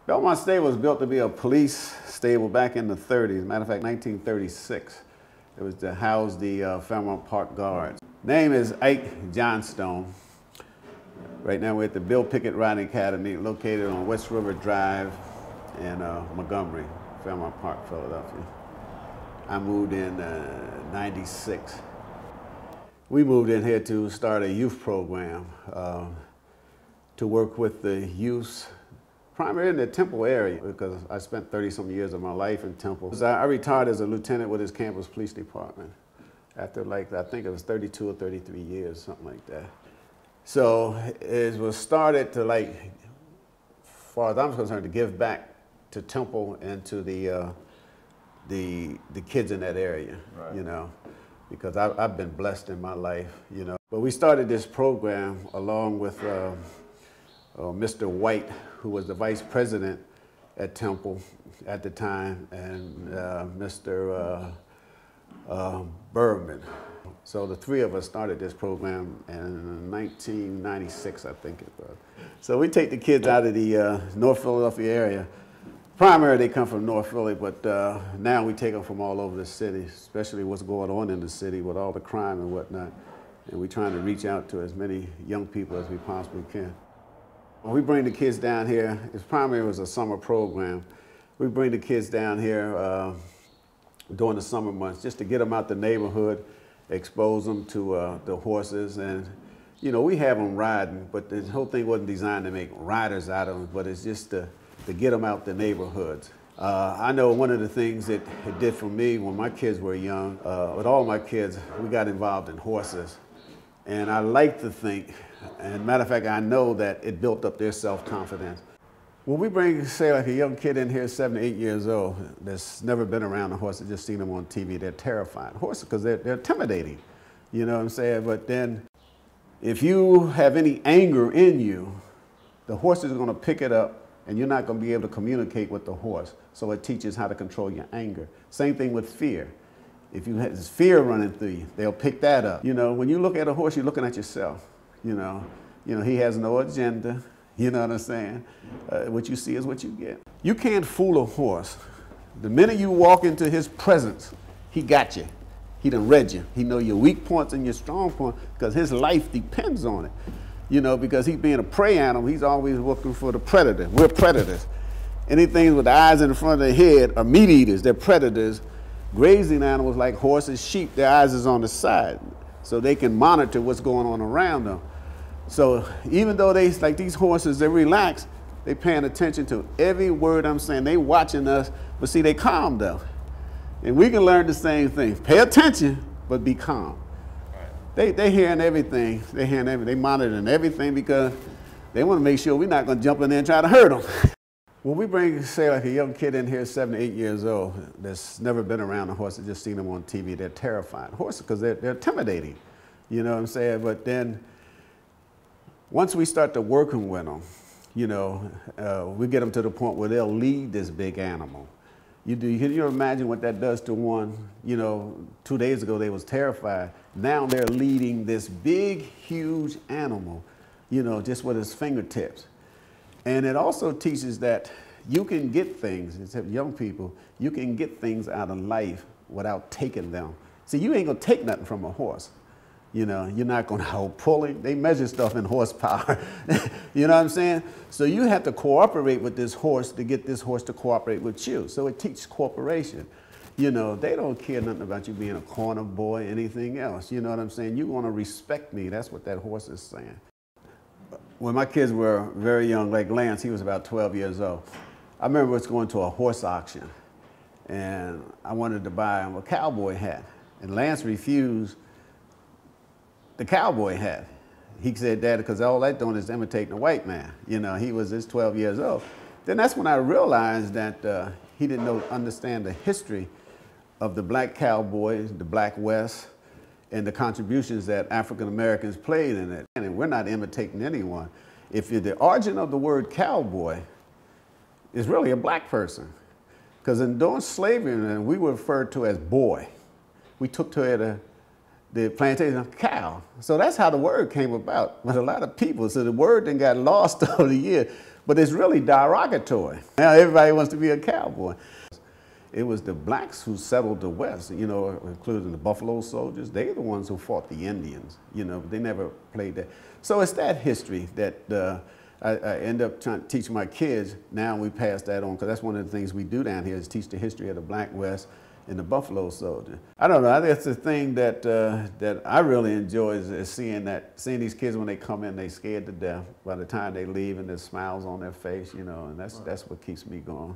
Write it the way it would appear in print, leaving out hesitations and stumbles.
Belmont Stable was built to be a police stable back in the 30s. Matter of fact, 1936. It was to house the Fairmount Park Guards. Name is Ike Johnstone. Right now we're at the Bill Pickett Riding Academy, located on West River Drive in Montgomery, Fairmount Park, Philadelphia. I moved in '96. We moved in here to start a youth program to work with the youth, primarily in the Temple area, because I spent 30-some years of my life in Temple. I retired as a lieutenant with his campus police department after, I think it was 32 or 33 years, something like that. So it was started to, as far as I'm concerned, to give back to Temple and to the kids in that area, right. You know, because I've been blessed in my life, you know. But we started this program along with Mr. White, who was the vice president at Temple at the time, and Mr. Bergman. So the three of us started this program in 1996, I think it was. So we take the kids out of the North Philadelphia area. Primarily they come from North Philly, but now we take them from all over the city, especially what's going on in the city with all the crime and whatnot. And we're trying to reach out to as many young people as we possibly can. When we bring the kids down here, it's primarily was a summer program. We bring the kids down here during the summer months just to get them out the neighborhood, expose them to the horses, and you know, we have them riding, but the whole thing wasn't designed to make riders out of them, but it's just to get them out the neighborhoods. I know one of the things that it did for me when my kids were young, with all my kids, we got involved in horses. And I like to think, and matter of fact, I know that it built up their self-confidence. When we bring, say, like a young kid in here, 7 or 8 years old, that's never been around a horse, just seen them on TV, they're terrified. Horses, because they're intimidating, you know what I'm saying? But then, if you have any anger in you, the horse is going to pick it up, and you're not going to be able to communicate with the horse. So it teaches how to control your anger. Same thing with fear. If you have this fear running through you, they'll pick that up. You know, when you look at a horse, you're looking at yourself. You know, he has no agenda. You know what I'm saying? What you see is what you get. You can't fool a horse. The minute you walk into his presence, he got you. He done read you. He know your weak points and your strong points because his life depends on it. You know, because he's being a prey animal, he's always looking for the predator. We're predators. Anything with the eyes in the front of the head are meat eaters. They're predators. Grazing animals like horses, sheep, their eyes is on the side, so they can monitor what's going on around them. So even though they, like these horses, they're relaxed, they paying attention to every word I'm saying. They watching us, but see, they calm though. And we can learn the same thing. Pay attention, but be calm. They hearing everything. They hearing everything. They monitoring everything because they want to make sure we're not going to jump in there and try to hurt them. When we bring, say, like a young kid in here, 7 or 8 years old, that's never been around a horse, just seen them on TV, they're terrified. Horses, because they're intimidating. You know what I'm saying? But then, once we start to working with them, you know, we get them to the point where they'll lead this big animal. Can you imagine what that does to one? You know, 2 days ago they was terrified. Now they're leading this big, huge animal, you know, just with his fingertips. And it also teaches that you can get things, except young people, you can get things out of life without taking them. See, you ain't gonna take nothing from a horse. You know, you're not gonna hold pulling. They measure stuff in horsepower. You know what I'm saying? So you have to cooperate with this horse to get this horse to cooperate with you. So it teaches cooperation. You know, they don't care nothing about you being a corner boy, anything else. You know what I'm saying? You wanna respect me. That's what that horse is saying. When my kids were very young, like Lance, he was about 12 years old. I remember us going to a horse auction, and I wanted to buy him a cowboy hat, and Lance refused the cowboy hat. He said, "Dad, because all that doing is imitating a white man." You know, he was just 12 years old. Then that's when I realized that he didn't understand the history of the black cowboy, the black West, and the contributions that African Americans played in it. And we're not imitating anyone. If you're the origin of the word cowboy is really a black person. Because in during slavery, we were referred to as boy. We took to the plantation of cow. So that's how the word came about. But a lot of people, so the word then got lost over the years. but it's really derogatory. Now everybody wants to be a cowboy. It was the blacks who settled the West, you know, including the Buffalo Soldiers. They're the ones who fought the Indians, you know, they never played that. So it's that history that I end up trying to teach my kids. Now we pass that on, because that's one of the things we do down here is teach the history of the Black West and the Buffalo Soldier. I don't know, I think it's the thing that, that I really enjoy is seeing these kids when they come in, they scared to death. By the time they leave and there's smiles on their face, you know, and that's what keeps me going.